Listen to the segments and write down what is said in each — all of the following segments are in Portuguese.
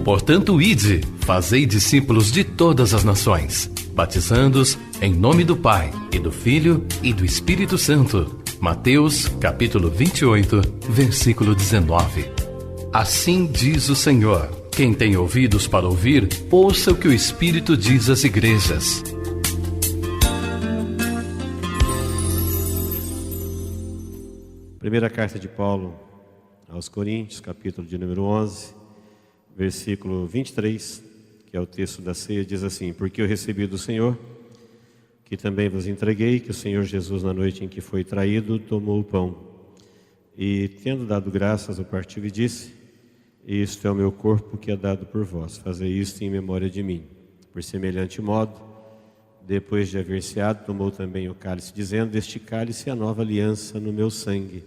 Portanto, ide, fazei discípulos de todas as nações, batizando-os em nome do Pai, e do Filho, e do Espírito Santo. Mateus, capítulo 28, versículo 19. Assim diz o Senhor: quem tem ouvidos para ouvir, ouça o que o Espírito diz às igrejas. Primeira carta de Paulo aos Coríntios, capítulo de número 11, versículo 23, que é o texto da ceia, diz assim: porque eu recebi do Senhor, que também vos entreguei, que o Senhor Jesus, na noite em que foi traído, tomou o pão, e tendo dado graças, o partiu e disse: isto é o meu corpo que é dado por vós, fazei isto em memória de mim. Por semelhante modo, depois de haver ceado, tomou também o cálice, dizendo: este cálice é a nova aliança no meu sangue.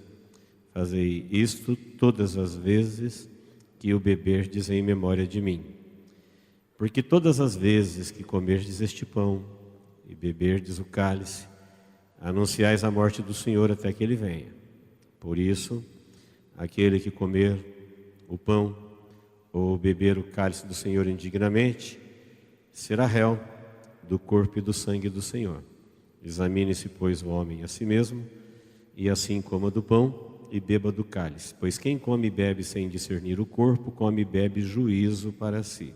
Fazei isto todas as vezes que o beberdes em memória de mim. Porque todas as vezes que comerdes este pão e beberdes o cálice, anunciais a morte do Senhor até que Ele venha. Por isso, aquele que comer o pão ou beber o cálice do Senhor indignamente, será réu do corpo e do sangue do Senhor. Examine-se, pois, o homem a si mesmo, e assim coma do pão e beba do cálice. Pois quem come e bebe sem discernir o corpo, come e bebe juízo para si.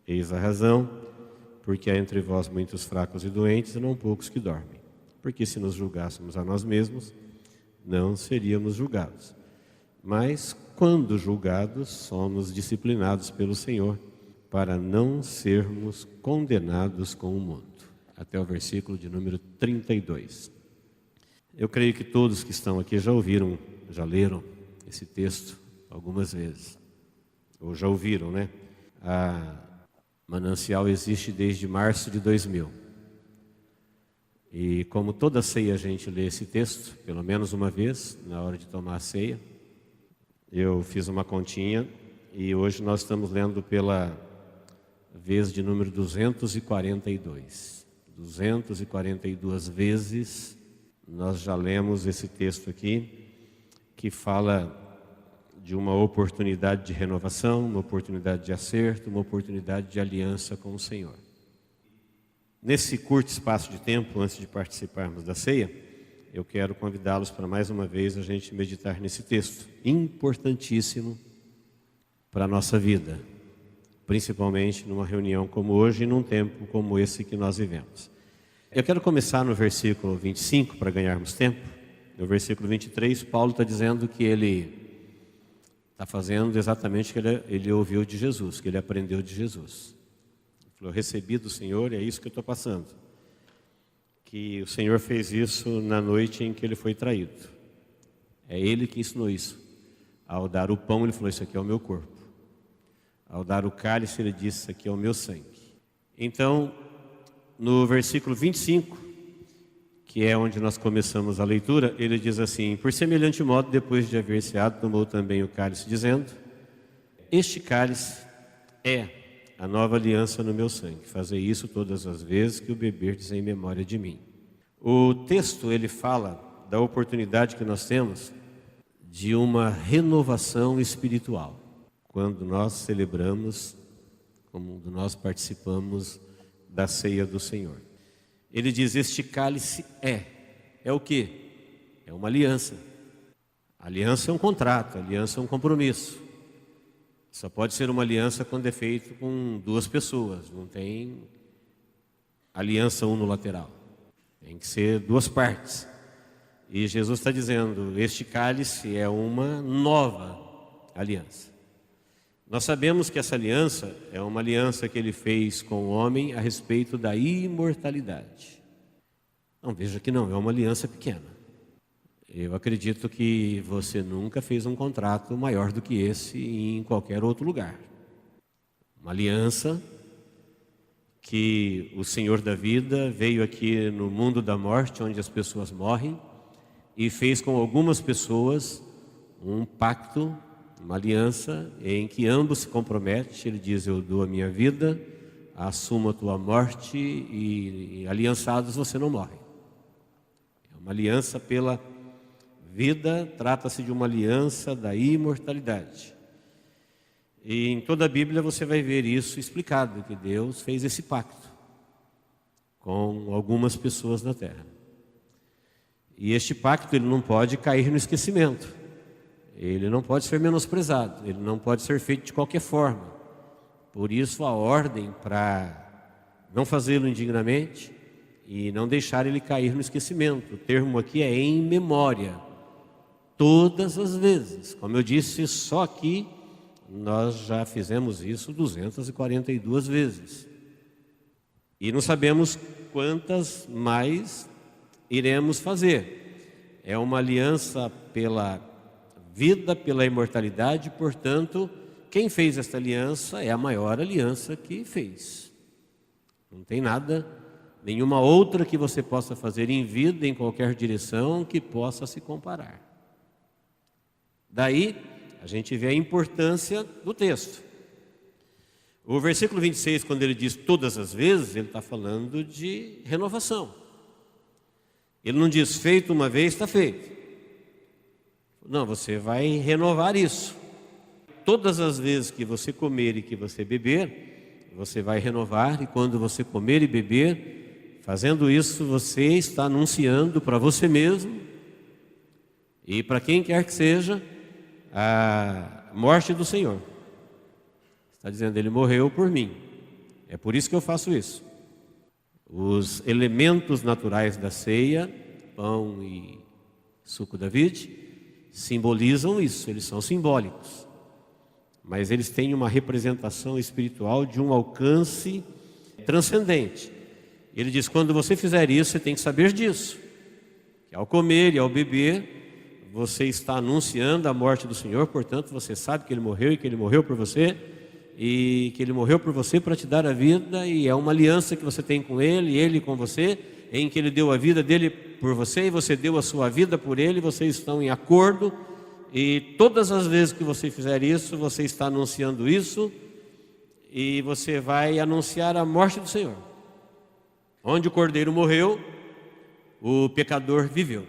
Eis a razão, porque há entre vós muitos fracos e doentes, e não poucos que dormem. Porque se nos julgássemos a nós mesmos, não seríamos julgados. Mas, quando julgados, somos disciplinados pelo Senhor, para não sermos condenados com o mundo. Até o versículo de número 32. Eu creio que todos que estão aqui já ouviram, já leram esse texto algumas vezes. Ou já ouviram, né? A Manancial existe desde março de 2000. E como toda ceia a gente lê esse texto, pelo menos uma vez, na hora de tomar a ceia, eu fiz uma continha e hoje nós estamos lendo pela vez de número 242. 242 vezes nós já lemos esse texto aqui, que fala de uma oportunidade de renovação, uma oportunidade de acerto, uma oportunidade de aliança com o Senhor. Nesse curto espaço de tempo, antes de participarmos da ceia, eu quero convidá-los para mais uma vez a gente meditar nesse texto, importantíssimo para a nossa vida, principalmente numa reunião como hoje e num tempo como esse que nós vivemos. Eu quero começar no versículo 25, para ganharmos tempo. No versículo 23, Paulo está dizendo que ele está fazendo exatamente o que ele ouviu de Jesus, que ele aprendeu de Jesus. Ele falou: eu recebi do Senhor e é isso que eu estou passando. Que o Senhor fez isso na noite em que ele foi traído. É ele que ensinou isso. Ao dar o pão, ele falou: isso aqui é o meu corpo. Ao dar o cálice, ele disse: isso aqui é o meu sangue. Então, no versículo 25, que é onde nós começamos a leitura, ele diz assim: por semelhante modo, depois de haver ceado, tomou também o cálice, dizendo: este cálice é a nova aliança no meu sangue. Fazei isso todas as vezes que o beberdes em memória de mim. O texto, ele fala da oportunidade que nós temos de uma renovação espiritual, quando nós celebramos, quando nós participamos da ceia do Senhor. Ele diz: este cálice é o quê? É uma aliança. A aliança é um contrato, a aliança é um compromisso. Só pode ser uma aliança quando é feito com duas pessoas, não tem aliança unilateral. Tem que ser duas partes. E Jesus está dizendo: este cálice é uma nova aliança. Nós sabemos que essa aliança é uma aliança que ele fez com o homem a respeito da imortalidade. Não, veja que não é uma aliança pequena. Eu acredito que você nunca fez um contrato maior do que esse em qualquer outro lugar. Uma aliança que o Senhor da vida veio aqui no mundo da morte, onde as pessoas morrem, e fez com algumas pessoas um pacto, uma aliança em que ambos se comprometem. Ele diz: eu dou a minha vida, assumo a tua morte e aliançados você não morre. É uma aliança pela vida trata-se de uma aliança da imortalidade. E em toda a Bíblia você vai ver isso explicado, que Deus fez esse pacto com algumas pessoas na terra. E este pacto ele não pode cair no esquecimento, ele não pode ser menosprezado, ele não pode ser feito de qualquer forma. Por isso a ordem para não fazê-lo indignamente e não deixar ele cair no esquecimento. O termo aqui é em memória, todas as vezes. Como eu disse, só aqui nós já fizemos isso 242 vezes. E não sabemos quantas mais iremos fazer. É uma aliança pela vida, pela imortalidade, portanto, quem fez esta aliança é a maior aliança que fez. Não tem nada, nenhuma outra que você possa fazer em vida, em qualquer direção, que possa se comparar. Daí, a gente vê a importância do texto. O versículo 26, quando ele diz todas as vezes, ele está falando de renovação. Ele não diz feito uma vez, está feito. Não, você vai renovar isso. Todas as vezes que você comer e que você beber, você vai renovar. E quando você comer e beber, fazendo isso, você está anunciando para você mesmo e para quem quer que seja a morte do Senhor. Está dizendo, ele morreu por mim. É por isso que eu faço isso. Os elementos naturais da ceia, pão e suco da vide, simbolizam isso, eles são simbólicos. Mas eles têm uma representação espiritual de um alcance transcendente. Ele diz, quando você fizer isso, você tem que saber disso. Que ao comer e ao beber, você está anunciando a morte do Senhor, portanto, você sabe que Ele morreu e que Ele morreu por você, e que Ele morreu por você para te dar a vida, e é uma aliança que você tem com Ele, e Ele com você, em que Ele deu a vida dele por você, e você deu a sua vida por Ele, vocês estão em acordo, e todas as vezes que você fizer isso, você está anunciando isso, e você vai anunciar a morte do Senhor. Onde o Cordeiro morreu, o pecador viveu.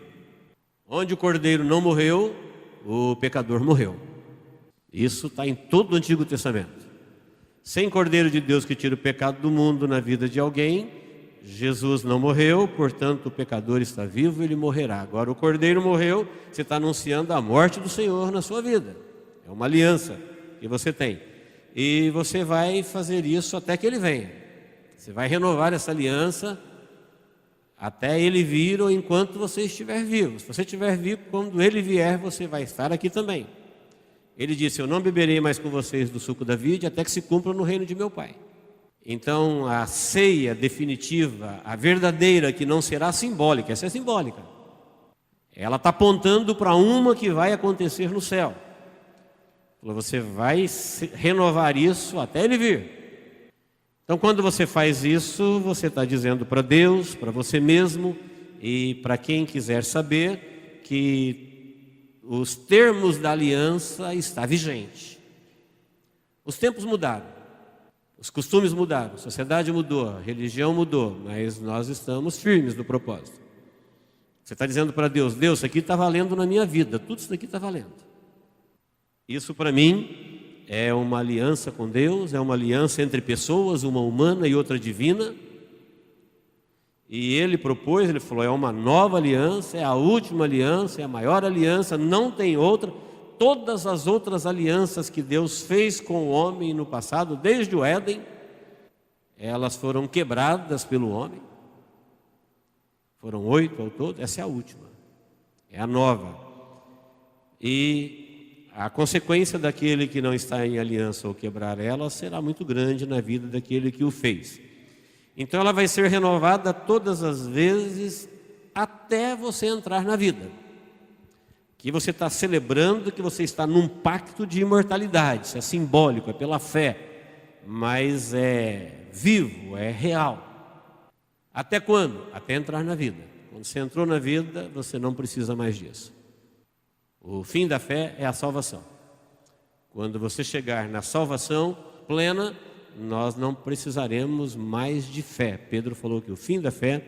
Onde o Cordeiro não morreu, o pecador morreu. Isso está em todo o Antigo Testamento. Sem Cordeiro de Deus que tira o pecado do mundo na vida de alguém, Jesus não morreu, portanto o pecador está vivo, ele morrerá. Agora o Cordeiro morreu, você está anunciando a morte do Senhor na sua vida. É uma aliança que você tem. E você vai fazer isso até que Ele venha. Você vai renovar essa aliança até Ele vir ou enquanto você estiver vivo. Se você estiver vivo, quando Ele vier, você vai estar aqui também. Ele disse, eu não beberei mais com vocês do suco da vide até que se cumpra no reino de meu Pai. Então a ceia definitiva, a verdadeira, que não será simbólica, essa é simbólica. Ela está apontando para uma que vai acontecer no céu. Você vai renovar isso até Ele vir. Então quando você faz isso, você está dizendo para Deus, para você mesmo e para quem quiser saber que os termos da aliança está vigente. Os tempos mudaram, os costumes mudaram, a sociedade mudou, a religião mudou, mas nós estamos firmes no propósito. Você está dizendo para Deus, Deus, isso aqui está valendo na minha vida, tudo isso daqui está valendo. Isso para mim é uma aliança com Deus, é uma aliança entre pessoas, uma humana e outra divina. E Ele propôs, Ele falou, é uma nova aliança, é a última aliança, é a maior aliança, não tem outra. Todas as outras alianças que Deus fez com o homem no passado, desde o Éden, elas foram quebradas pelo homem. Foram 8 ao todo, essa é a última, é a nova. E a consequência daquele que não está em aliança ou quebrar ela será muito grande na vida daquele que o fez. Então ela vai ser renovada todas as vezes até você entrar na vida. Que você está celebrando que você está num pacto de imortalidade. Isso é simbólico, é pela fé, mas é vivo, é real. Até quando? Até entrar na vida. Quando você entrou na vida, você não precisa mais disso. O fim da fé é a salvação. Quando você chegar na salvação plena, nós não precisaremos mais de fé. Pedro falou que o fim da fé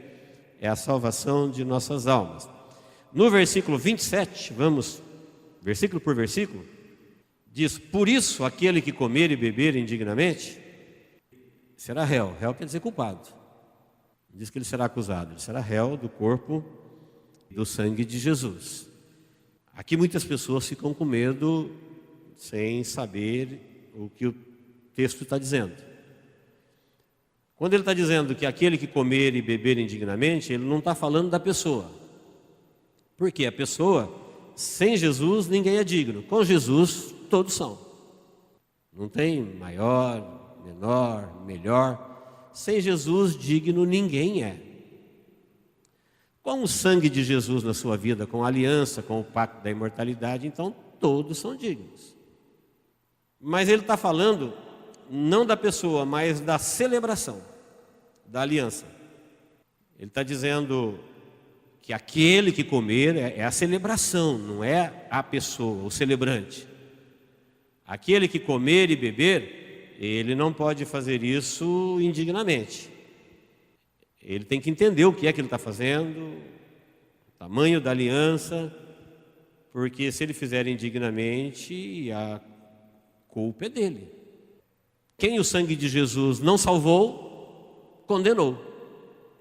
é a salvação de nossas almas. No versículo 27, vamos versículo por versículo, diz: por isso aquele que comer e beber indignamente será réu. Réu quer dizer culpado. Diz que ele será acusado, ele será réu do corpo e do sangue de Jesus. Aqui muitas pessoas ficam com medo sem saber o que o texto está dizendo. Quando ele está dizendo que aquele que comer e beber indignamente, ele não está falando da pessoa. Porque a pessoa, sem Jesus, ninguém é digno. Com Jesus, todos são. Não tem maior, menor, melhor. Sem Jesus, digno ninguém é. Com o sangue de Jesus na sua vida, com a aliança, com o pacto da imortalidade, então todos são dignos. Mas ele está falando não da pessoa, mas da celebração, da aliança. Ele está dizendo que aquele que comer é a celebração, não é a pessoa, o celebrante. Aquele que comer e beber, ele não pode fazer isso indignamente. Ele tem que entender o que é que ele está fazendo, o tamanho da aliança, porque se ele fizer indignamente, a culpa é dele. Quem o sangue de Jesus não salvou, condenou.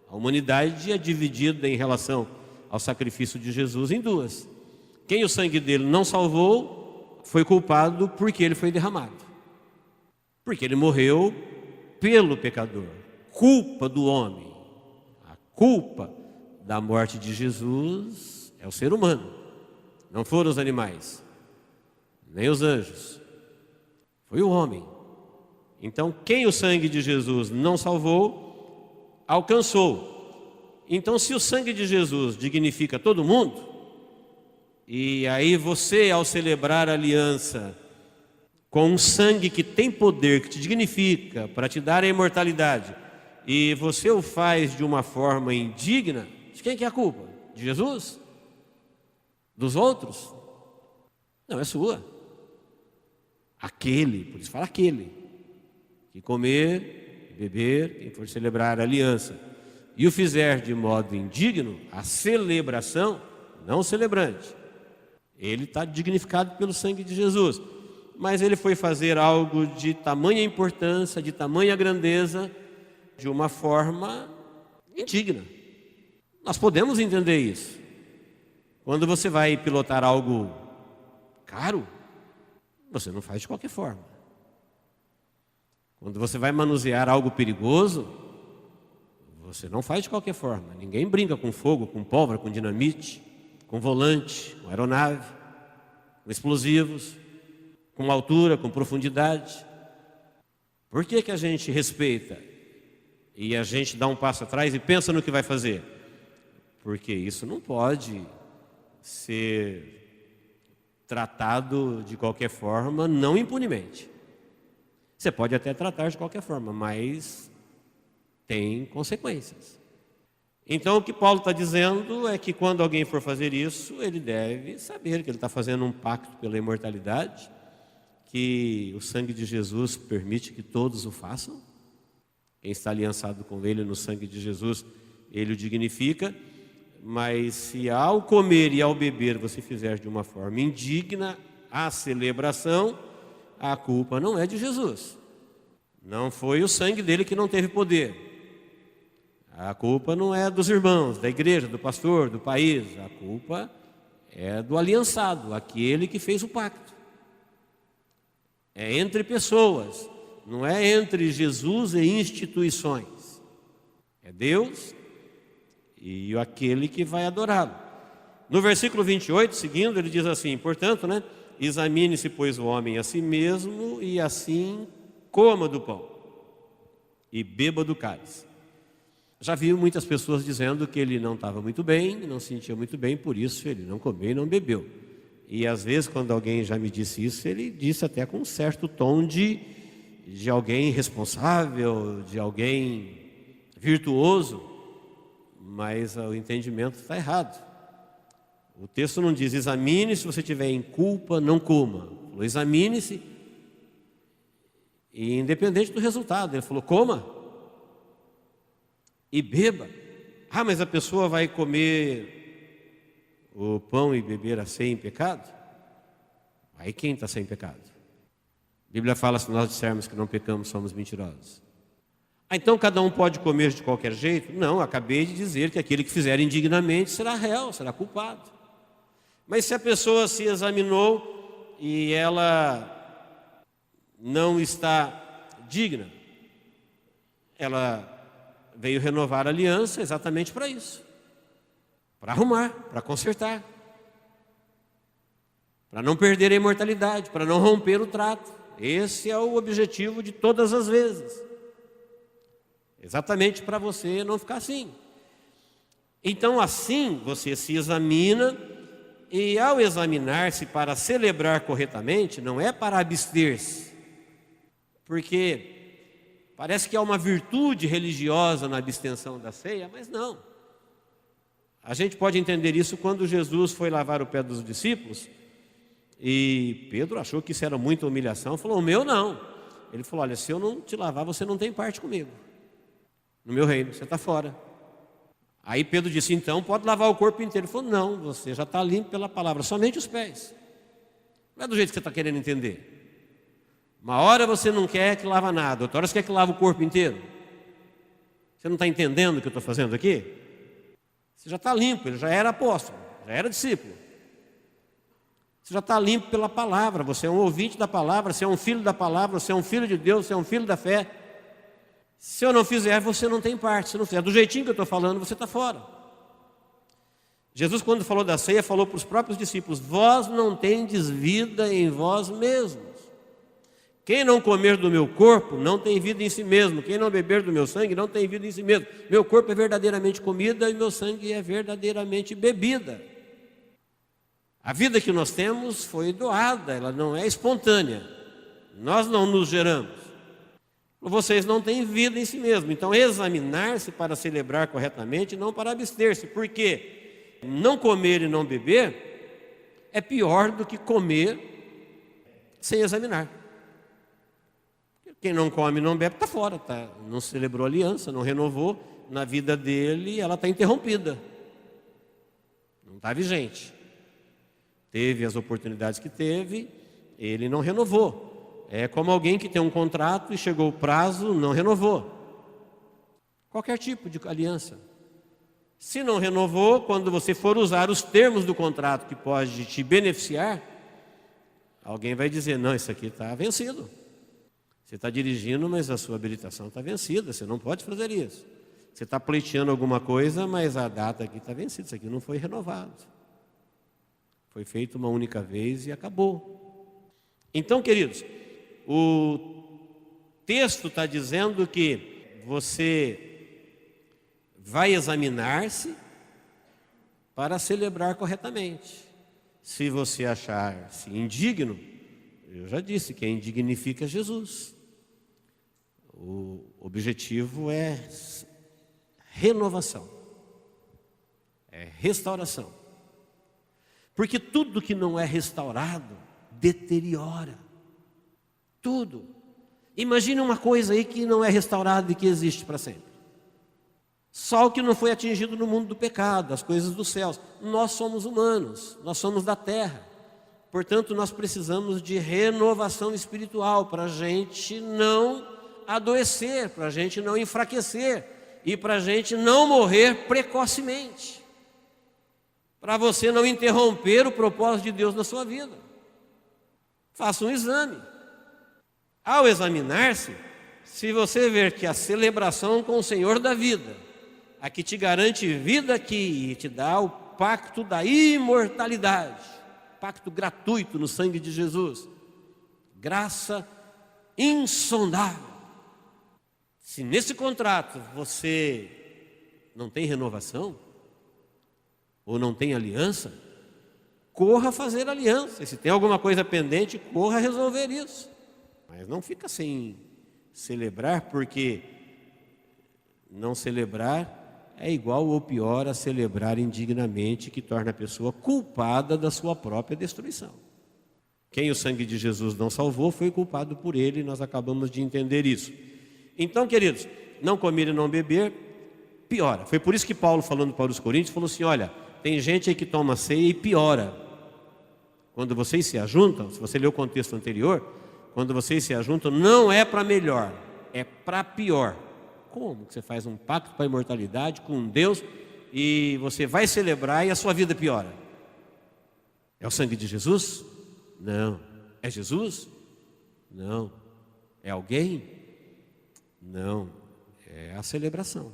A humanidade é dividida em relação ao sacrifício de Jesus em duas. Quem o sangue dele não salvou, foi culpado porque ele foi derramado. Porque ele morreu pelo pecador. Culpa do homem. A culpa da morte de Jesus é o ser humano. Não foram os animais, nem os anjos. Foi o homem. Então, quem o sangue de Jesus não salvou, alcançou. Então, se o sangue de Jesus dignifica todo mundo, e aí você, ao celebrar a aliança com um sangue que tem poder, que te dignifica, para te dar a imortalidade, e você o faz de uma forma indigna, de quem que é a culpa? De Jesus? Dos outros? Não, é sua. Aquele, por isso fala aquele, que comer e beber, quem for celebrar a aliança, e o fizer de modo indigno, a celebração, não o celebrante, ele está dignificado pelo sangue de Jesus, mas ele foi fazer algo de tamanha importância, de tamanha grandeza, de uma forma indigna. Nós podemos entender isso. Quando você vai pilotar algo caro, você não faz de qualquer forma. Quando você vai manusear algo perigoso, você não faz de qualquer forma. Ninguém brinca com fogo, com pólvora, com dinamite, com volante, com aeronave, com explosivos, com altura, com profundidade. Por que a gente respeita e a gente dá um passo atrás e pensa no que vai fazer? Porque isso não pode ser tratado de qualquer forma, não impunemente. Você pode até tratar de qualquer forma, mas tem consequências. Então o que Paulo está dizendo é que quando alguém for fazer isso, ele deve saber que ele está fazendo um pacto pela imortalidade, que o sangue de Jesus permite que todos o façam. Quem está aliançado com ele no sangue de Jesus, ele o dignifica. Mas se ao comer e ao beber você fizer de uma forma indigna a celebração, a culpa não é de Jesus. Não foi o sangue dele que não teve poder. A culpa não é dos irmãos, da igreja, do pastor, do país. A culpa é do aliançado, aquele que fez o pacto. É entre pessoas, não é entre Jesus e instituições. É Deus e aquele que vai adorá-lo. No versículo 28, seguindo, ele diz assim, portanto, examine-se, pois, o homem a si mesmo, e assim coma do pão e beba do cálice. Já vi muitas pessoas dizendo que ele não estava muito bem, não se sentia muito bem, por isso ele não comeu e não bebeu. E às vezes, quando alguém já me disse isso, ele disse até com um certo tom de alguém responsável, de alguém virtuoso, mas o entendimento está errado. O texto não diz, examine, se você estiver em culpa, não coma. Ele falou, examine-se, e independente do resultado, ele falou, coma e beba. Mas a pessoa vai comer o pão e beber a ceia em pecado? Aí quem está sem pecado? A Bíblia fala, se nós dissermos que não pecamos, somos mentirosos. Então cada um pode comer de qualquer jeito? Não, acabei de dizer que aquele que fizer indignamente será réu, será culpado. Mas se a pessoa se examinou e ela não está digna, ela veio renovar a aliança exatamente para isso. Para arrumar, para consertar. Para não perder a imortalidade, para não romper o trato. Esse é o objetivo de todas as vezes. Exatamente para você não ficar assim. Então assim você se examina, e ao examinar-se para celebrar corretamente, não é para abster-se, porque parece que há uma virtude religiosa na abstenção da ceia, mas não. A gente pode entender isso quando Jesus foi lavar o pé dos discípulos, e Pedro achou que isso era muita humilhação, falou, o meu não. Ele falou, olha, se eu não te lavar, você não tem parte comigo. No meu reino, você está fora. Aí Pedro disse, então pode lavar o corpo inteiro. Ele falou, não, você já está limpo pela palavra, somente os pés. Não é do jeito que você está querendo entender. Uma hora você não quer que lava nada, outra hora você quer que lava o corpo inteiro. Você não está entendendo o que eu estou fazendo aqui? Você já está limpo, ele já era apóstolo, já era discípulo. Você já está limpo pela palavra, você é um ouvinte da palavra, você é um filho da palavra, você é um filho de Deus, você é um filho da fé. Se eu não fizer, você não tem parte. Se não fizer do jeitinho que eu estou falando, você está fora. Jesus, quando falou da ceia, falou para os próprios discípulos, vós não tendes vida em vós mesmos. Quem não comer do meu corpo, não tem vida em si mesmo. Quem não beber do meu sangue, não tem vida em si mesmo. Meu corpo é verdadeiramente comida e meu sangue é verdadeiramente bebida. A vida que nós temos foi doada, ela não é espontânea. Nós não nos geramos. Vocês não têm vida em si mesmo. Então, examinar-se para celebrar corretamente, não para abster-se. Porque não comer e não beber é pior do que comer sem examinar. Quem não come e não bebe está fora, não celebrou aliança, não renovou. Na vida dele, ela está interrompida. Não está vigente. Teve as oportunidades que teve, ele não renovou. É como alguém que tem um contrato e chegou o prazo, não renovou. Qualquer tipo de aliança. Se não renovou, quando você for usar os termos do contrato que pode te beneficiar, alguém vai dizer, não, isso aqui está vencido. Você está dirigindo, mas a sua habilitação está vencida, você não pode fazer isso. Você está pleiteando alguma coisa, mas a data aqui está vencida, isso aqui não foi renovado. Foi feito uma única vez e acabou. Então, queridos, o texto está dizendo que você vai examinar-se para celebrar corretamente. Se você achar-se indigno, eu já disse que indignifica Jesus. O objetivo é renovação, é restauração. Porque tudo que não é restaurado deteriora. Tudo. Imagine uma coisa aí que não é restaurada e que existe para sempre. Só o que não foi atingido no mundo do pecado, as coisas dos céus. Nós somos humanos, nós somos da terra. Portanto, nós precisamos de renovação espiritual para a gente não adoecer, para a gente não enfraquecer e para a gente não morrer precocemente. Para você não interromper o propósito de Deus na sua vida. Faça um exame. Ao examinar-se, se você ver que a celebração com o Senhor da vida, a que te garante vida aqui e te dá o pacto da imortalidade, pacto gratuito no sangue de Jesus, graça insondável. Se nesse contrato você não tem renovação, ou não tem aliança, corra fazer aliança. E se tem alguma coisa pendente, corra resolver isso. Mas não fica sem celebrar, porque não celebrar é igual ou pior a celebrar indignamente, que torna a pessoa culpada da sua própria destruição. Quem o sangue de Jesus não salvou foi culpado por ele, e nós acabamos de entender isso. Então, queridos, não comer e não beber piora. Foi por isso que Paulo, falando para os Coríntios, falou assim, olha, tem gente aí que toma ceia e piora. Quando vocês se ajuntam, se você ler o contexto anterior, quando vocês se ajuntam, não é para melhor, é para pior. Como que você faz um pacto para a imortalidade com Deus e você vai celebrar e a sua vida piora? É o sangue de Jesus? Não. É Jesus? Não. É alguém? Não. É a celebração.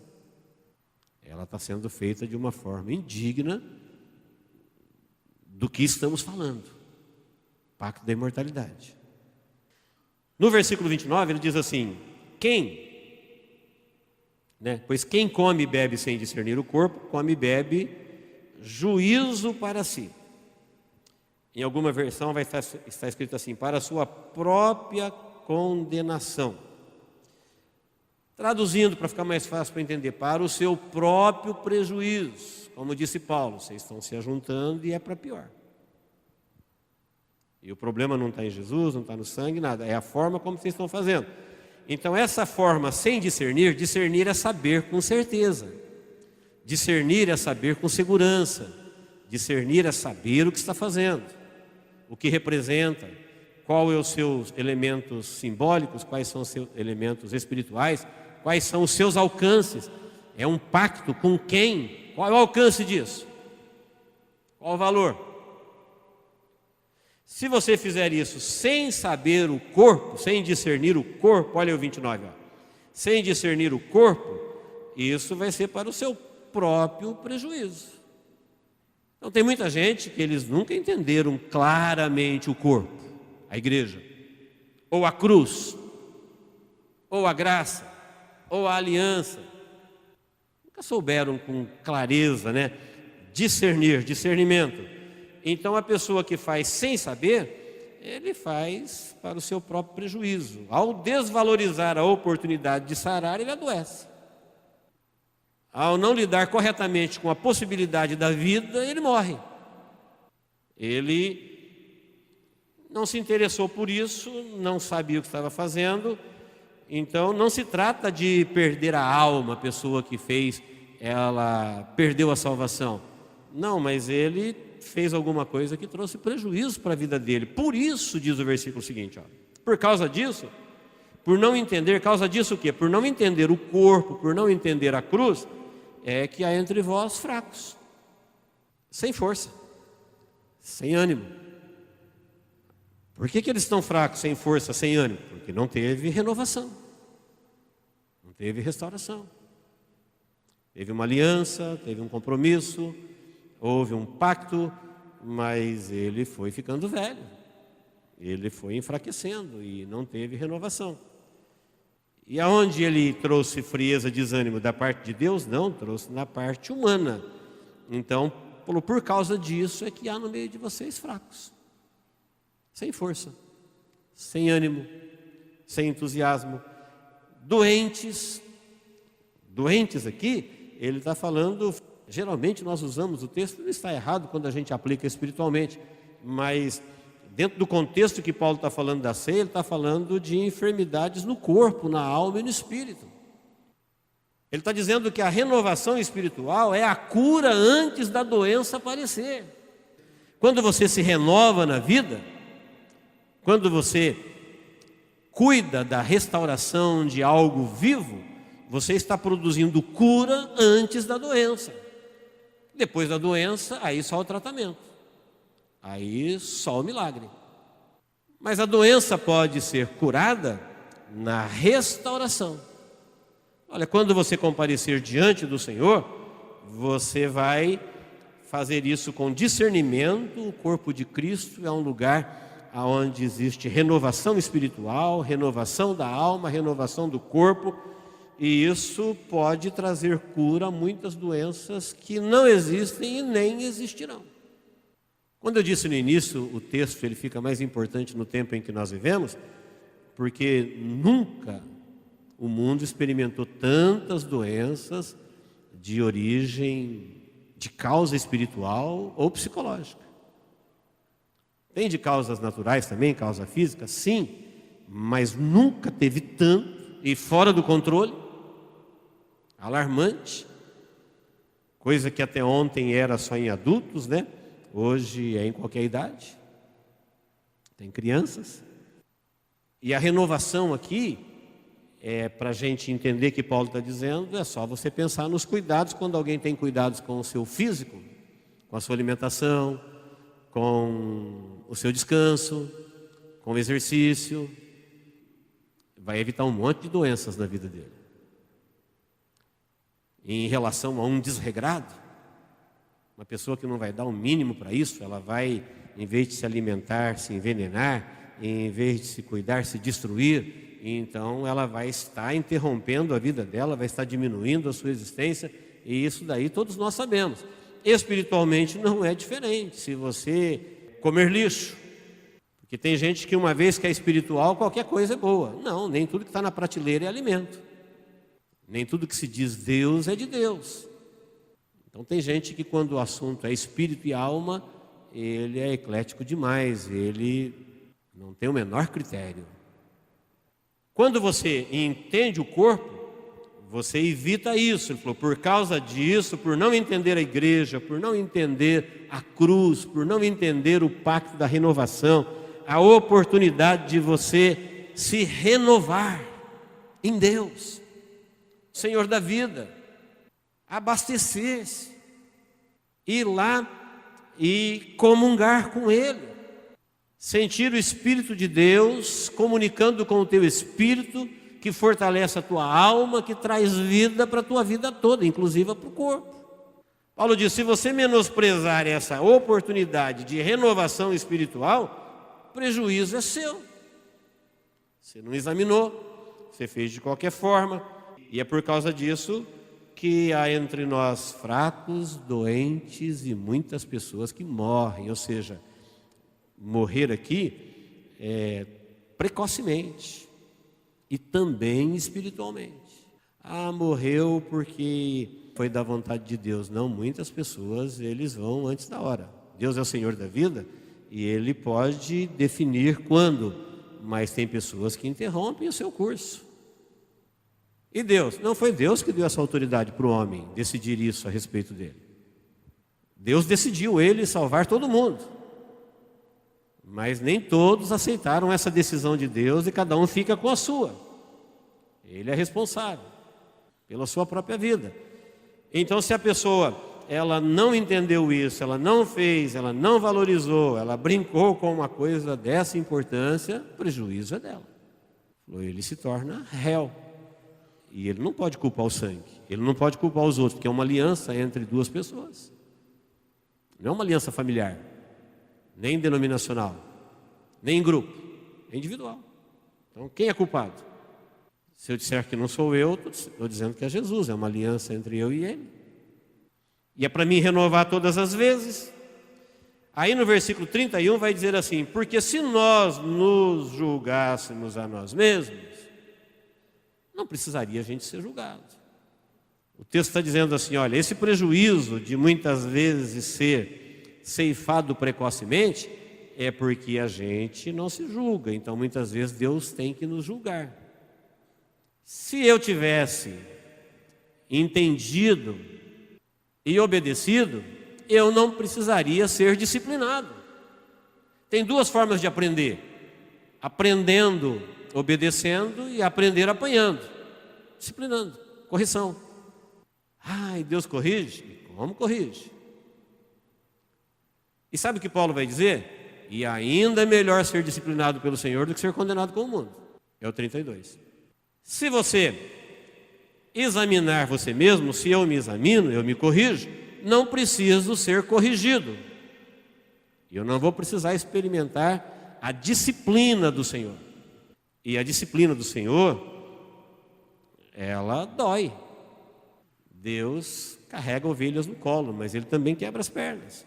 Ela está sendo feita de uma forma indigna do que estamos falando. Pacto da imortalidade. No versículo 29 ele diz assim: pois quem come e bebe sem discernir o corpo, come e bebe juízo para si. Em alguma versão vai estar escrito assim: para a sua própria condenação. Traduzindo para ficar mais fácil para entender, para o seu próprio prejuízo. Como disse Paulo, vocês estão se ajuntando e é para pior. E o problema não está em Jesus, não está no sangue, nada. É a forma como vocês estão fazendo. Então essa forma sem discernir, discernir é saber com certeza. Discernir é saber com segurança. Discernir é saber o que está fazendo. O que representa, qual é os seus elementos simbólicos, quais são os seus elementos espirituais, quais são os seus alcances. É um pacto com quem? Qual é o alcance disso? Qual o valor? Se você fizer isso sem saber o corpo, sem discernir o corpo, olha o 29, sem discernir o corpo, isso vai ser para o seu próprio prejuízo. Então tem muita gente que eles nunca entenderam claramente o corpo, a igreja, ou a cruz, ou a graça, ou a aliança. Nunca souberam com clareza, discernimento. Então a pessoa que faz sem saber, ele faz para o seu próprio prejuízo. Ao desvalorizar a oportunidade de sarar, ele adoece. Ao não lidar corretamente com a possibilidade da vida, ele morre. Ele não se interessou por isso, não sabia o que estava fazendo. Então não se trata de perder a alma, a pessoa que fez, ela perdeu a salvação. Não, mas ele fez alguma coisa que trouxe prejuízo para a vida dele. Por isso, diz o versículo seguinte, por causa disso, por não entender, causa disso o quê? Por não entender o corpo, por não entender a cruz, é que há entre vós fracos, sem força, sem ânimo. Por que eles estão fracos, sem força, sem ânimo? Porque não teve renovação, não teve restauração. Teve uma aliança, teve um compromisso, houve um pacto, mas ele foi ficando velho, ele foi enfraquecendo e não teve renovação. E aonde ele trouxe frieza, desânimo da parte de Deus? Não, trouxe na parte humana. Então, por causa disso é que há no meio de vocês fracos, sem força, sem ânimo, sem entusiasmo, doentes aqui, ele está falando. Geralmente nós usamos o texto, não está errado quando a gente aplica espiritualmente, mas dentro do contexto que Paulo está falando da ceia, ele está falando de enfermidades no corpo, na alma e no espírito. Ele está dizendo que a renovação espiritual é a cura antes da doença aparecer. Quando você se renova na vida, quando você cuida da restauração de algo vivo, você está produzindo cura antes da doença. Depois da doença, aí só o tratamento, aí só o milagre. Mas a doença pode ser curada na restauração. Olha, quando você comparecer diante do Senhor, você vai fazer isso com discernimento. O corpo de Cristo é um lugar onde existe renovação espiritual, renovação da alma, renovação do corpo. E isso pode trazer cura a muitas doenças que não existem e nem existirão. Quando eu disse no início, o texto ele fica mais importante no tempo em que nós vivemos, porque nunca o mundo experimentou tantas doenças de origem, de causa espiritual ou psicológica. Tem de causas naturais também, causa física? Sim, mas nunca teve tanto e fora do controle. Alarmante, coisa que até ontem era só em adultos, né? Hoje é em qualquer idade. Tem crianças. E a renovação aqui, para a gente entender que Paulo está dizendo, é só você pensar nos cuidados, quando alguém tem cuidados com o seu físico, com a sua alimentação, com o seu descanso, com o exercício, vai evitar um monte de doenças na vida dele. Em relação a um desregrado, uma pessoa que não vai dar o mínimo para isso, ela vai, em vez de se alimentar, se envenenar, em vez de se cuidar, se destruir, então ela vai estar interrompendo a vida dela, vai estar diminuindo a sua existência, e isso daí todos nós sabemos. Espiritualmente não é diferente. Se você comer lixo, porque tem gente que uma vez que é espiritual, qualquer coisa é boa. Não, nem tudo que está na prateleira é alimento. Nem tudo que se diz Deus é de Deus. Então tem gente que quando o assunto é espírito e alma, ele é eclético demais, ele não tem o menor critério. Quando você entende o corpo, você evita isso. Ele falou, por causa disso, por não entender a igreja, por não entender a cruz, por não entender o pacto da renovação, a oportunidade de você se renovar em Deus, Senhor da vida, abastecer-se, ir lá e comungar com Ele, sentir o Espírito de Deus comunicando com o teu espírito, que fortalece a tua alma, que traz vida para a tua vida toda, inclusive para o corpo. Paulo diz, se você menosprezar essa oportunidade de renovação espiritual, prejuízo é seu. Você não examinou, você fez de qualquer forma, e é por causa disso que há entre nós fracos, doentes e muitas pessoas que morrem, ou seja, morrer aqui precocemente e também espiritualmente. Morreu porque foi da vontade de Deus. Não, muitas pessoas, eles vão antes da hora. Deus é o Senhor da vida e Ele pode definir quando, mas tem pessoas que interrompem o seu curso. E Deus? Não foi Deus que deu essa autoridade para o homem decidir isso a respeito dele. Deus decidiu ele salvar todo mundo. Mas nem todos aceitaram essa decisão de Deus e cada um fica com a sua. Ele é responsável pela sua própria vida. Então, se a pessoa ela não entendeu isso, ela não fez, ela não valorizou, ela brincou com uma coisa dessa importância, o prejuízo é dela. Ele se torna réu. E ele não pode culpar o sangue, ele não pode culpar os outros, porque é uma aliança entre duas pessoas. Não é uma aliança familiar, nem denominacional, nem em grupo, é individual. Então quem é culpado? Se eu disser que não sou eu, estou dizendo que é Jesus, é uma aliança entre eu e ele. E é para mim renovar todas as vezes. Aí no versículo 31 vai dizer assim, porque se nós nos julgássemos a nós mesmos, não precisaria a gente ser julgado. O texto está dizendo assim, olha, esse prejuízo de muitas vezes ser ceifado precocemente é porque a gente não se julga. Então muitas vezes Deus tem que nos julgar. Se eu tivesse entendido e obedecido, eu não precisaria ser disciplinado. Tem duas formas de aprender. Aprendendo, obedecendo e aprender apanhando. Disciplinando, correção. E Deus corrige? Como corrige? E sabe o que Paulo vai dizer? E ainda é melhor ser disciplinado pelo Senhor do que ser condenado com o mundo. É o 32. Se você examinar você mesmo, se eu me examino, eu me corrijo, não preciso ser corrigido. Eu não vou precisar experimentar a disciplina do Senhor. E a disciplina do Senhor, ela dói. Deus carrega ovelhas no colo, mas Ele também quebra as pernas.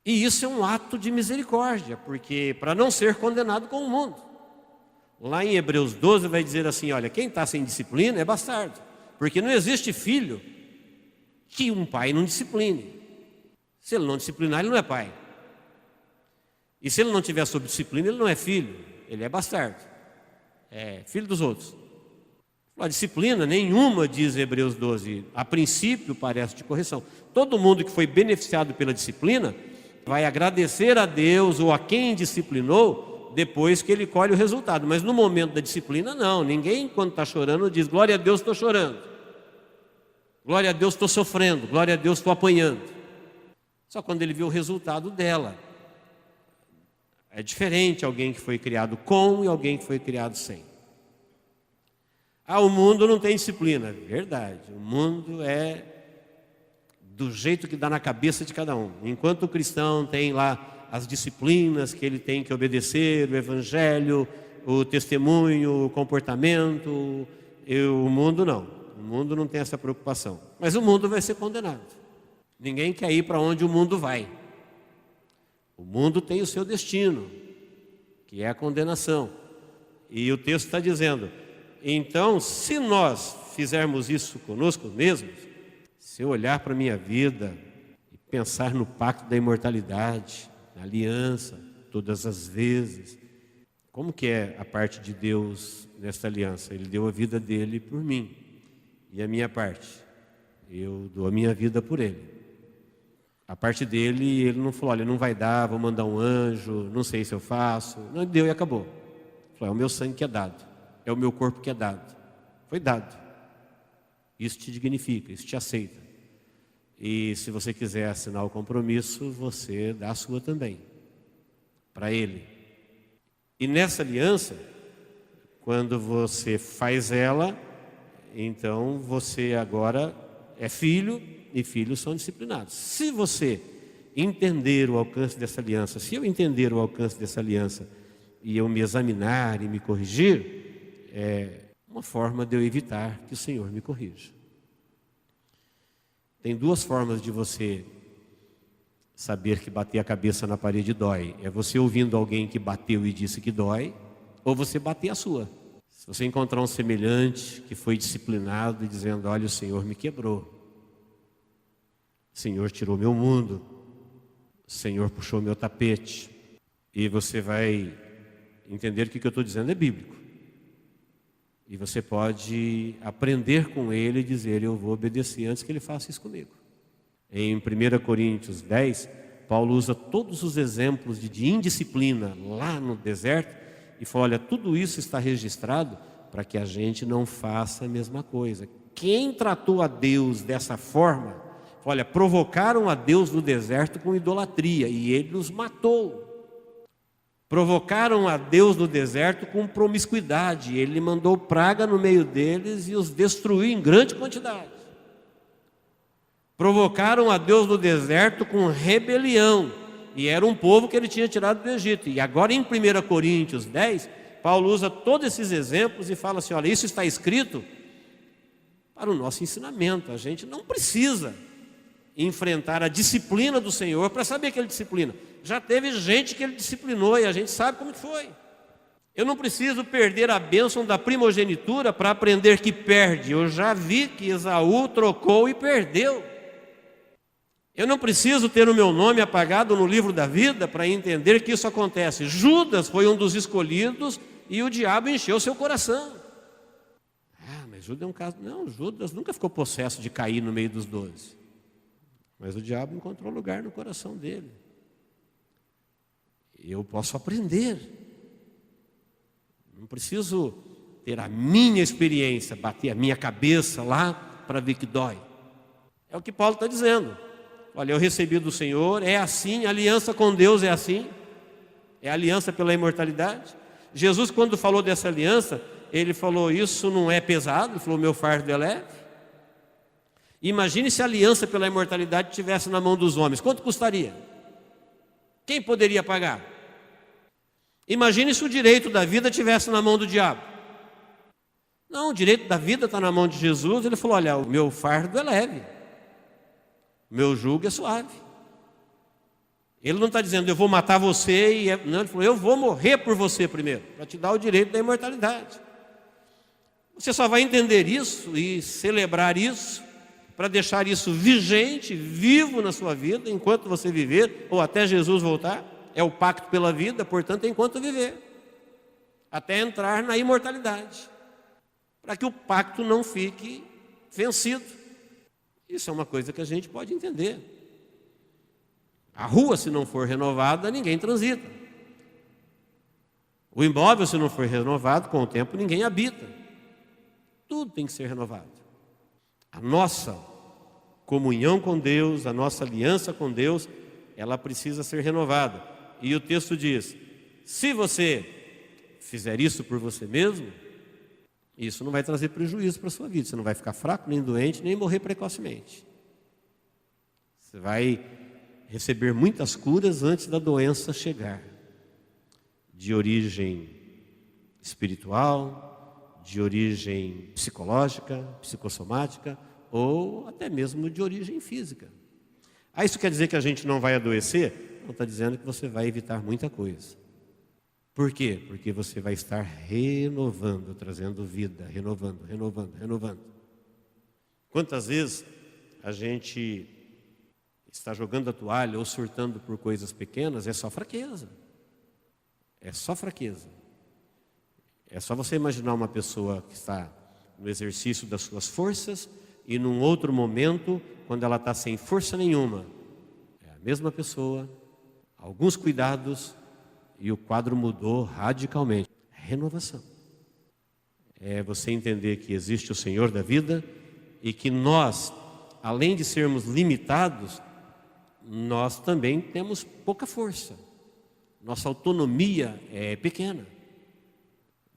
E isso é um ato de misericórdia, porque para não ser condenado com o mundo. Lá em Hebreus 12 vai dizer assim, olha, quem está sem disciplina é bastardo, porque não existe filho que um pai não discipline. Se ele não disciplinar, ele não é pai. E se ele não tiver sob disciplina, ele não é filho, ele é bastardo. É filho dos outros. A disciplina nenhuma, diz Hebreus 12, a princípio parece de correção. Todo mundo que foi beneficiado pela disciplina vai agradecer a Deus ou a quem disciplinou depois que ele colhe o resultado. Mas no momento da disciplina, não. Ninguém, quando está chorando, diz: glória a Deus, estou chorando. Glória a Deus, estou sofrendo. Glória a Deus, estou apanhando. Só quando ele vê o resultado dela. É diferente alguém que foi criado com e alguém que foi criado sem. O mundo não tem disciplina. Verdade, o mundo é do jeito que dá na cabeça de cada um. Enquanto o cristão tem lá as disciplinas que ele tem que obedecer, o evangelho, o testemunho, o comportamento, o mundo não. O mundo não tem essa preocupação. Mas o mundo vai ser condenado. Ninguém quer ir para onde o mundo vai. O mundo tem o seu destino, que é a condenação. E o texto está dizendo: então, se nós fizermos isso conosco mesmos, se eu olhar para a minha vida e pensar no pacto da imortalidade, na aliança, todas as vezes, como que é a parte de Deus nessa aliança? Ele deu a vida dele por mim. E a minha parte? Eu dou a minha vida por ele. A parte dele, ele não falou: olha, não vai dar, vou mandar um anjo, não sei se eu faço. Não, deu e acabou. Ele falou: é o meu sangue que é dado. É o meu corpo que é dado. Foi dado. Isso te dignifica, isso te aceita. E se você quiser assinar o compromisso, você dá a sua também, para ele. E nessa aliança, quando você faz ela, então você agora é filho, e filhos são disciplinados. Se você entender o alcance dessa aliança, se eu entender o alcance dessa aliança, e eu me examinar e me corrigir, é uma forma de eu evitar que o Senhor me corrija. Tem duas formas de você saber que bater a cabeça na parede dói. É você ouvindo alguém que bateu e disse que dói, ou você bater a sua. Se você encontrar um semelhante que foi disciplinado e dizendo: olha, o Senhor me quebrou, o Senhor tirou meu mundo, o Senhor puxou meu tapete, e você vai entender que o que eu estou dizendo é bíblico. E você pode aprender com ele e dizer: eu vou obedecer antes que ele faça isso comigo. Em 1 Coríntios 10, Paulo usa todos os exemplos de indisciplina lá no deserto e fala: olha, tudo isso está registrado para que a gente não faça a mesma coisa. Quem tratou a Deus dessa forma, olha, provocaram a Deus no deserto com idolatria e ele os matou. Provocaram a Deus no deserto com promiscuidade. Ele mandou praga no meio deles e os destruiu em grande quantidade. Provocaram a Deus no deserto com rebelião. E era um povo que ele tinha tirado do Egito. E agora em 1 Coríntios 10, Paulo usa todos esses exemplos e fala assim: olha, isso está escrito para o nosso ensinamento. A gente não precisa enfrentar a disciplina do Senhor para saber que ele disciplina. Já teve gente que ele disciplinou e a gente sabe como que foi. Eu não preciso perder a bênção da primogenitura para aprender que perde. Eu já vi que Esaú trocou e perdeu. Eu não preciso ter o meu nome apagado no livro da vida para entender que isso acontece. Judas foi um dos escolhidos e o diabo encheu seu coração. Mas Judas é um caso... Não, Judas nunca ficou possesso de cair no meio dos 12. Mas o diabo encontrou lugar no coração dele. Eu posso aprender. Não preciso ter a minha experiência, bater a minha cabeça lá para ver que dói. É o que Paulo está dizendo. Olha, eu recebi do Senhor, é assim, a aliança com Deus é assim. É a aliança pela imortalidade. Jesus, quando falou dessa aliança, ele falou: isso não é pesado, ele falou: meu fardo é leve. Imagine se a aliança pela imortalidade estivesse na mão dos homens, quanto custaria? Quem poderia pagar? Imagine se o direito da vida estivesse na mão do diabo. Não, o direito da vida está na mão de Jesus. Ele falou: olha, o meu fardo é leve, o meu jugo é suave. Ele não está dizendo: eu vou matar você. Não, ele falou: eu vou morrer por você primeiro, para te dar o direito da imortalidade. Você só vai entender isso e celebrar isso, para deixar isso vigente, vivo na sua vida, enquanto você viver, ou até Jesus voltar. É o pacto pela vida, portanto, enquanto viver, até entrar na imortalidade. para que o pacto não fique vencido. Isso é uma coisa que a gente pode entender. A rua, se não for renovada, ninguém transita. O imóvel, se não for renovado, com o tempo ninguém habita. Tudo tem que ser renovado. A nossa comunhão com Deus, a nossa aliança com Deus, ela precisa ser renovada. E o texto diz: se você fizer isso por você mesmo, isso não vai trazer prejuízo para a sua vida. Você não vai ficar fraco, nem doente, nem morrer precocemente. Você vai receber muitas curas antes da doença chegar, de origem espiritual, de origem psicológica, psicossomática, ou até mesmo de origem física. Isso quer dizer que a gente não vai adoecer? Não, está dizendo que você vai evitar muita coisa. Por quê? Porque você vai estar renovando, trazendo vida, renovando, renovando, renovando. Quantas vezes a gente está jogando a toalha ou surtando por coisas pequenas? É só fraqueza. É só fraqueza. É só você imaginar uma pessoa que está no exercício das suas forças e num outro momento, quando ela está sem força nenhuma. É a mesma pessoa, alguns cuidados e o quadro mudou radicalmente. Renovação. É você entender que existe o Senhor da vida e que nós, além de sermos limitados, nós também temos pouca força. Nossa autonomia é pequena.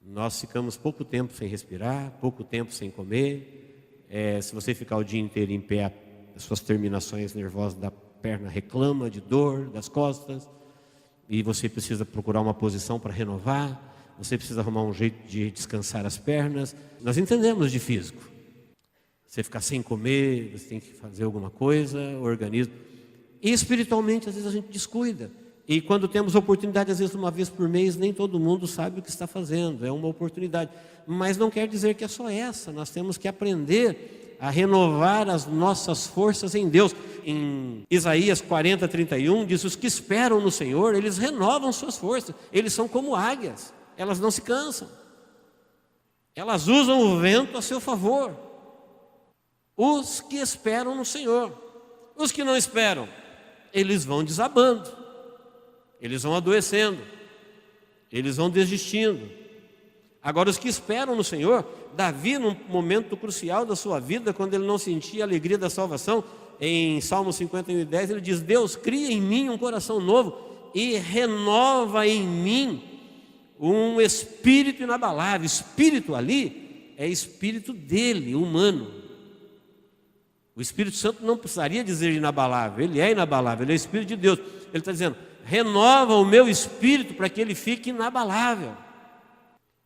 Nós ficamos pouco tempo sem respirar, pouco tempo sem comer. Se você ficar o dia inteiro em pé, as suas terminações nervosas da perna reclamam de dor, das costas. E você precisa procurar uma posição para renovar. Você precisa arrumar um jeito de descansar as pernas. Nós entendemos de físico. Você ficar sem comer, você tem que fazer alguma coisa, o organismo. E espiritualmente, às vezes a gente descuida. E quando temos oportunidade, às vezes uma vez por mês, nem todo mundo sabe o que está fazendo. É uma oportunidade. Mas não quer dizer que é só essa. Nós temos que aprender a renovar as nossas forças em Deus. Em Isaías 40:31 diz: os que esperam no Senhor, eles renovam suas forças. Eles são como águias, elas não se cansam. Elas usam o vento a seu favor. Os que esperam no Senhor. Os que não esperam, eles vão desabando. Eles vão adoecendo, eles vão desistindo. Agora, os que esperam no Senhor, Davi, num momento crucial da sua vida, quando ele não sentia a alegria da salvação, em Salmo 51:10, ele diz: Deus, cria em mim um coração novo e renova em mim um espírito inabalável. Espírito ali é espírito dele, humano. O Espírito Santo não precisaria dizer inabalável, ele é inabalável, ele é o Espírito de Deus. Ele está dizendo: renova o meu espírito para que ele fique inabalável.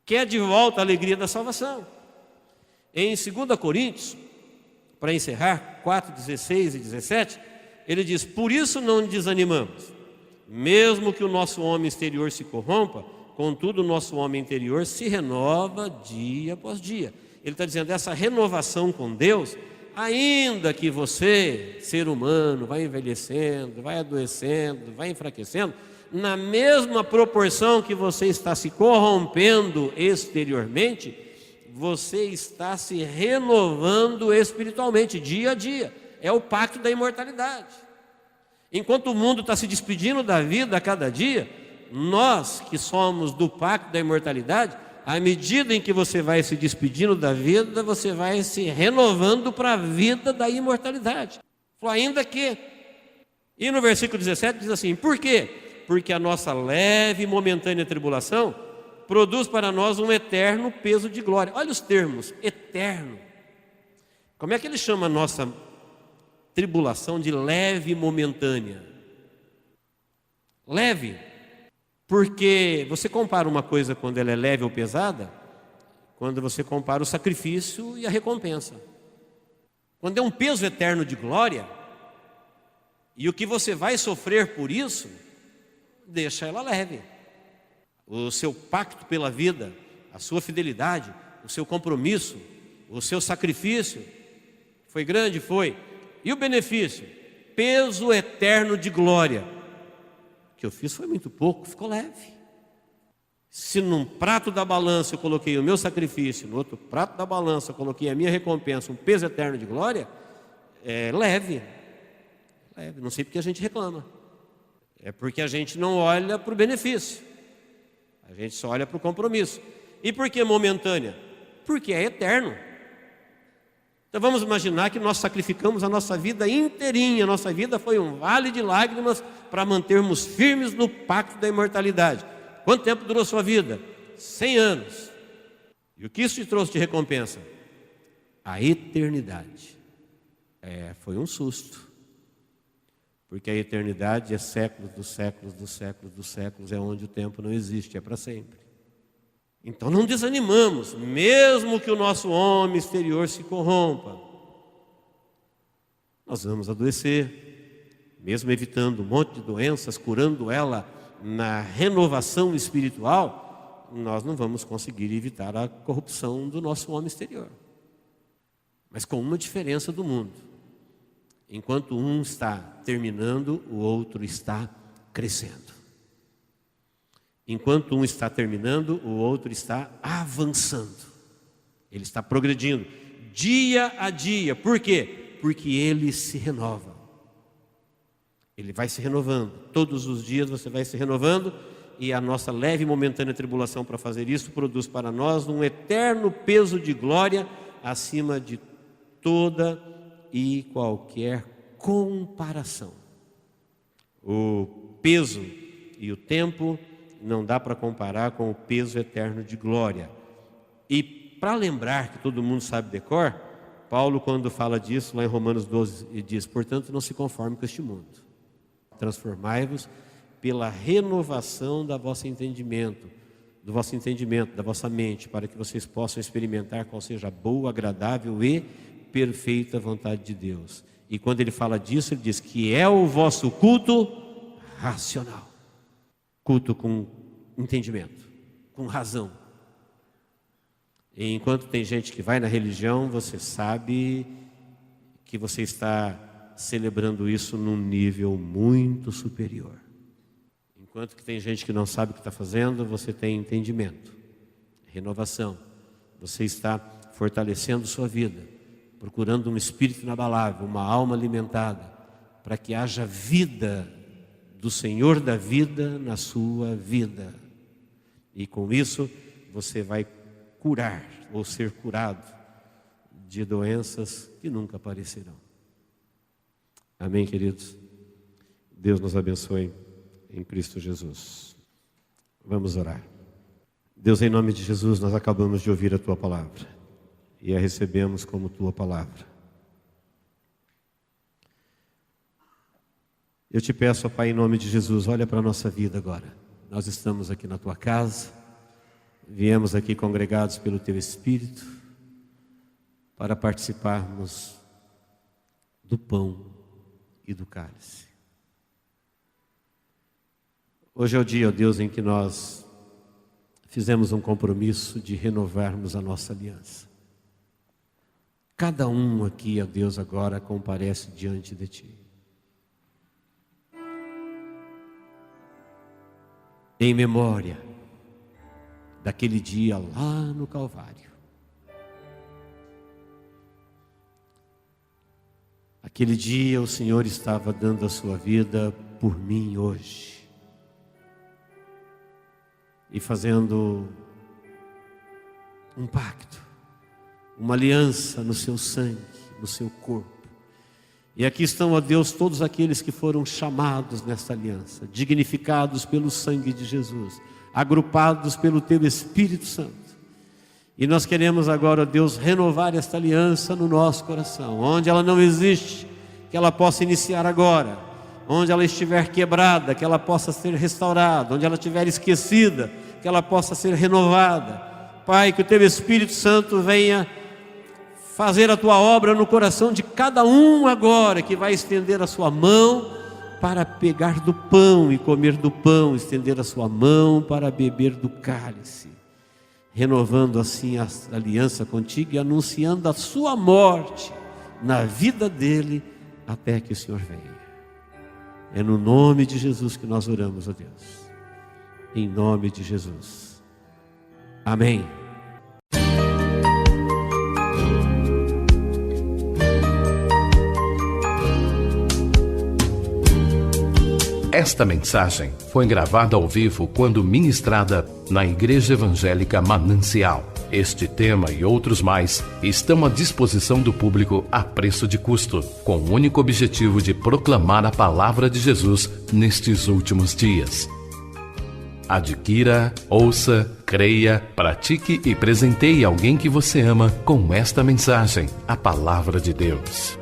Quer de volta a alegria da salvação. Em 2 Coríntios, para encerrar, 4:16 e 17, ele diz: por isso não desanimamos, mesmo que o nosso homem exterior se corrompa, contudo o nosso homem interior se renova dia após dia. Ele está dizendo, essa renovação com Deus, ainda que você, ser humano, vai envelhecendo, vai adoecendo, vai enfraquecendo, na mesma proporção que você está se corrompendo exteriormente, você está se renovando espiritualmente, dia a dia. É o pacto da imortalidade. Enquanto o mundo está se despedindo da vida a cada dia, nós que somos do pacto da imortalidade, à medida em que você vai se despedindo da vida, você vai se renovando para a vida da imortalidade. Ainda que. E no versículo 17 diz assim: por quê? Porque a nossa leve e momentânea tribulação produz para nós um eterno peso de glória. Olha os termos: eterno. Como é que ele chama a nossa tribulação de leve e momentânea? Leve. Porque você compara uma coisa quando ela é leve ou pesada, quando você compara o sacrifício e a recompensa. Quando é um peso eterno de glória, e o que você vai sofrer por isso, deixa ela leve. O seu pacto pela vida, a sua fidelidade, o seu compromisso, o seu sacrifício, foi grande? Foi. E o benefício? Peso eterno de glória. O que eu fiz foi muito pouco, ficou leve. Se num prato da balança eu coloquei o meu sacrifício, no outro prato da balança eu coloquei a minha recompensa, um peso eterno de glória, é leve. Não sei porque a gente reclama. É porque a gente não olha para o benefício. A gente só olha para o compromisso. E por que momentânea? Porque é eterno. Então vamos imaginar que nós sacrificamos a nossa vida inteirinha. A nossa vida foi um vale de lágrimas para mantermos firmes no pacto da imortalidade. Quanto tempo durou sua vida? 100 anos. E o que isso te trouxe de recompensa? A eternidade. Foi um susto. Porque a eternidade é séculos dos séculos dos séculos dos séculos, é onde o tempo não existe, é para sempre. Então não desanimamos, mesmo que o nosso homem exterior se corrompa. Nós vamos adoecer, mesmo evitando um monte de doenças, curando ela na renovação espiritual, nós não vamos conseguir evitar a corrupção do nosso homem exterior. Mas com uma diferença do mundo. Enquanto um está terminando, o outro está crescendo. Enquanto um está terminando, o outro está avançando. Ele está progredindo dia a dia. Por quê? Porque ele se renova. Ele vai se renovando. Todos os dias você vai se renovando. E a nossa leve e momentânea tribulação para fazer isso produz para nós um eterno peso de glória acima de toda e qualquer comparação. O peso e o tempo não dá para comparar com o peso eterno de glória. E para lembrar que todo mundo sabe de cor, Paulo, quando fala disso lá em Romanos 12, ele diz: portanto não se conforme com este mundo, transformai-vos pela renovação do vosso entendimento, da vossa mente, para que vocês possam experimentar qual seja a boa, agradável e perfeita vontade de Deus. E quando ele fala disso, ele diz que é o vosso culto racional. Culto com entendimento, com razão. E enquanto tem gente que vai na religião, você sabe que você está celebrando isso num nível muito superior. Enquanto que tem gente que não sabe o que está fazendo, você tem entendimento, renovação. Você está fortalecendo sua vida, procurando um espírito inabalável, uma alma alimentada, para que haja vida do Senhor da vida na sua vida. E com isso você vai curar ou ser curado de doenças que nunca aparecerão. Amém, queridos? Deus nos abençoe em Cristo Jesus. Vamos orar. Deus, em nome de Jesus, nós acabamos de ouvir a Tua palavra e a recebemos como Tua palavra. Eu te peço, ó Pai, em nome de Jesus, olha para a nossa vida agora. Nós estamos aqui na Tua casa, viemos aqui congregados pelo Teu Espírito para participarmos do pão e do cálice. Hoje é o dia, ó Deus, em que nós fizemos um compromisso de renovarmos a nossa aliança. Cada um aqui, ó Deus, agora comparece diante de Ti. Em memória daquele dia lá no Calvário. Aquele dia o Senhor estava dando a sua vida por mim hoje. E fazendo um pacto, uma aliança no seu sangue, no seu corpo. E aqui estão, ó Deus, todos aqueles que foram chamados nesta aliança, dignificados pelo sangue de Jesus, agrupados pelo Teu Espírito Santo. E nós queremos agora, ó Deus, renovar esta aliança no nosso coração. Onde ela não existe, que ela possa iniciar agora. Onde ela estiver quebrada, que ela possa ser restaurada. Onde ela estiver esquecida, que ela possa ser renovada. Pai, que o Teu Espírito Santo venha fazer a Tua obra no coração de cada um agora, que vai estender a sua mão para pegar do pão e comer do pão, estender a sua mão para beber do cálice, renovando assim a aliança contigo e anunciando a sua morte na vida dele até que o Senhor venha. É no nome de Jesus que nós oramos, ó Deus. Em nome de Jesus. Amém. Esta mensagem foi gravada ao vivo quando ministrada na Igreja Evangélica Manancial. Este tema e outros mais estão à disposição do público a preço de custo, com o único objetivo de proclamar a palavra de Jesus nestes últimos dias. Adquira, ouça, creia, pratique e presenteie alguém que você ama com esta mensagem, a palavra de Deus.